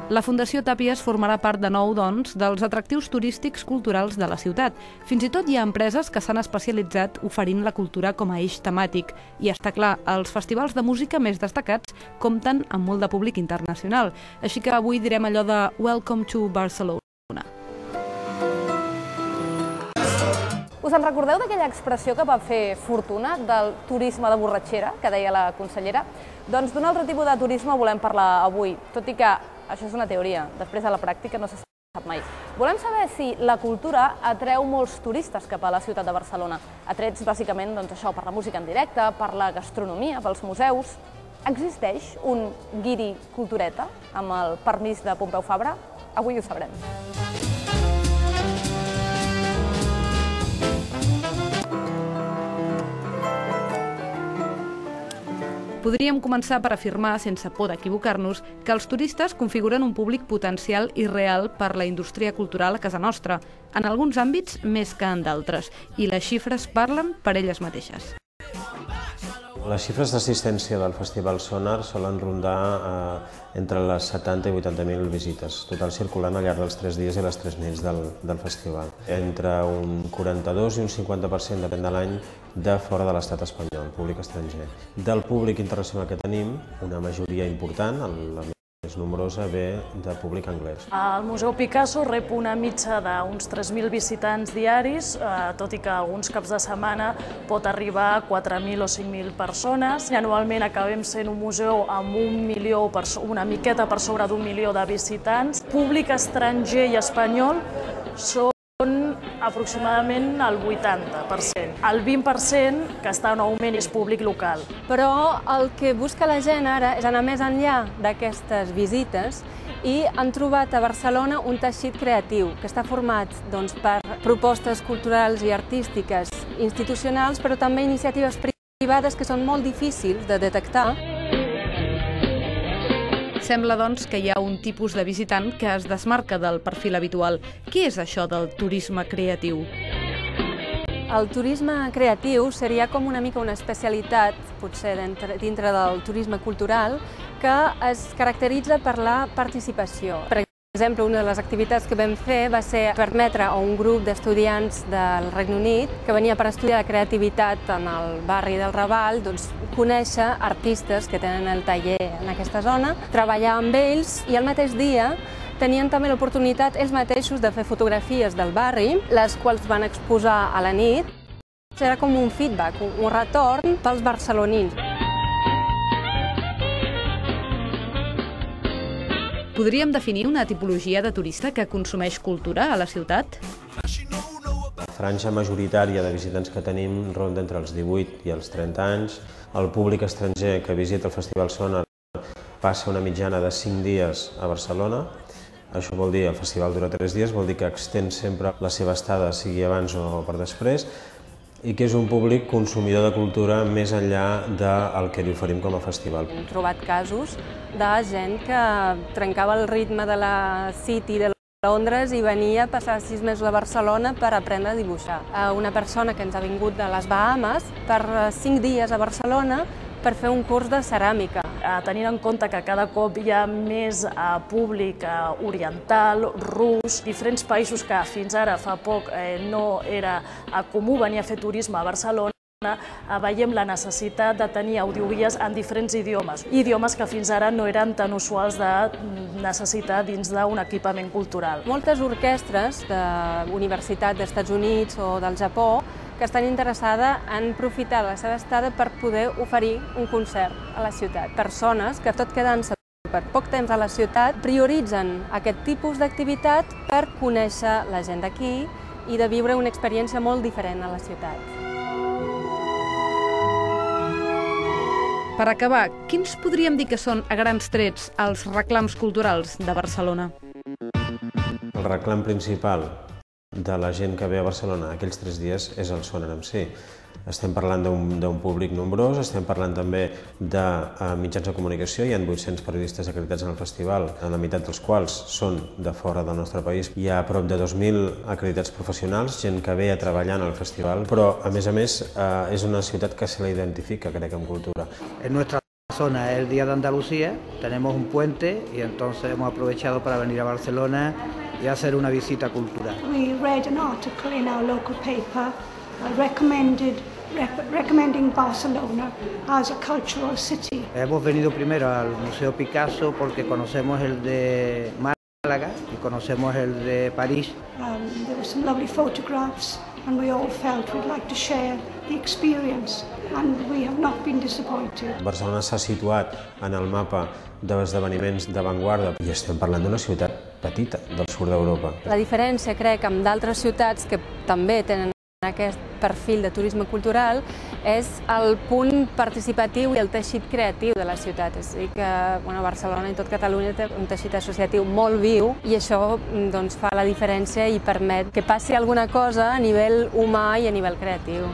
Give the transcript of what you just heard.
La Fundació Tàpies formarà part de nou, doncs, dels atractius turístics culturals de la ciutat. Fins i tot hi ha empreses que s'han especialitzat oferint la cultura com a eix temàtic. I està clar, els festivals de música més destacats compten amb molt de públic internacional. Així que avui direm allò de Welcome to Barcelona. Us en recordeu d'aquella expressió que va fer fortuna del turisme de borratxera, que deia la consellera? Doncs d'un altre tipus de turisme volem parlar avui, tot i que això és una teoria, després a la pràctica no se sap mai. Volem saber si la cultura atreu molts turistes cap a la ciutat de Barcelona, atrets bàsicament això, per la música en directe, per la gastronomia, pels museus. Existeix un guiri cultureta amb el permís de Pompeu Fabra? Avui ho sabrem. Podríem començar per afirmar, sense por d'equivocar-nos, que els turistes configuren un públic potencial i real per la indústria cultural a casa nostra, en alguns àmbits més que en d'altres, i les xifres parlen per elles mateixes. Les xifres d'assistència del Festival Sonar solen rondar entre les 70 i 80.000 visites, total circulant al llarg dels 3 dies i les 3 nits del festival. Entre un 42 i un 50%, depèn de l'any, de fora de l'estat espanyol, públic estranger. Del públic internacional que tenim, una majoria important, la més nombrosa, ve de públic anglès. El Museu Picasso rep una mitja d'uns 3.000 visitants diaris, tot i que alguns caps de setmana pot arribar a 4.000 o 5.000 persones. Anualment acabem sent un museu amb una miqueta per sobre d'1 milió de visitants. Públic estranger i espanyol són aproximadament el 80%. El 20% que està en augment és públic local. Però el que busca la gent ara és anar més enllà d'aquestes visites i han trobat a Barcelona un teixit creatiu que està format per propostes culturals i artístiques institucionals, però també iniciatives privades que són molt difícils de detectar. Sembla, doncs, que hi ha un tipus de visitant que es desmarca del perfil habitual. Què és això del turisme creatiu? El turisme creatiu seria com una mica una especialitat, potser dintre del turisme cultural, que es caracteritza per la participació. Per exemple, una de les activitats que vam fer va ser permetre a un grup d'estudiants del Regne Unit que venia per estudiar la creativitat en el barri del Raval, conèixer artistes que tenen el taller en aquesta zona, treballar amb ells i al mateix dia tenien també l'oportunitat ells mateixos de fer fotografies del barri, les quals van exposar a la nit. Era com un feedback, un retorn pels barcelonins. Podríem definir una tipologia de turista que consumeix cultura a la ciutat? La franja majoritària de visitants que tenim ronda entre els 18 i els 30 anys. El públic estranger que visita el Festival Sonar passa una mitjana de 5 dies a Barcelona. Això vol dir, el festival dura 3 dies, vol dir que extén sempre la seva estada, sigui abans o per després, i que és un públic consumidor de cultura més enllà del que li oferim com a festival. Hem trobat casos de gent que trencava el ritme de la City de Londres i venia a passar 6 mesos a Barcelona per aprendre a dibuixar. Una persona que ens ha vingut de les Bahames per 5 dies a Barcelona per fer un curs de ceràmica. Tenint en compte que cada cop hi ha més públic oriental, rus, diferents països que fins ara fa poc no era comú venir a fer turisme a Barcelona, veiem la necessitat de tenir audioguies en diferents idiomes, idiomes que fins ara no eren tan usuals de necessitar dins d'un equipament cultural. Moltes orquestres d'universitats dels Estats Units o del Japó que estan interessades en aprofitar la seva estada per poder oferir un concert a la ciutat. Persones que, tot quedant-se per poc temps a la ciutat, prioritzen aquest tipus d'activitat per conèixer la gent d'aquí i de viure una experiència molt diferent a la ciutat. Per acabar, quins podríem dir que són, a grans trets, els reclams culturals de Barcelona? El reclam principal de la gent que ve a Barcelona aquells 3 dies és el Sonar en si. Estem parlant d'un públic nombrós, estem parlant també de mitjans de comunicació, hi ha 800 periodistes acreditats en el festival, la meitat dels quals són de fora del nostre país. Hi ha prop de 2.000 acreditats professionals, gent que ve a treballar en el festival, però a més és una ciutat que se la identifica, crec, amb cultura. Zona es el Día de Andalucía, tenemos un puente y entonces hemos aprovechado para venir a Barcelona y hacer una visita cultural. We read an article in our local paper recommending Barcelona as a cultural city. Hemos venido primero al Museo Picasso porque conocemos el de Málaga y conocemos el de París. There were some lovely photographs and we all felt we'd like to share the experience and we have not been disappointed. Barcelona s'ha situat en el mapa d'esdeveniments d'avantguarda i estem parlant d'una ciutat petita del sud d'Europa. La diferència, crec, amb d'altres ciutats que també tenen aquest perfil de turisme cultural és el punt participatiu i el teixit creatiu de la ciutat. És a dir, que Barcelona i tot Catalunya té un teixit associatiu molt viu i això fa la diferència i permet que passi alguna cosa a nivell humà i a nivell creatiu.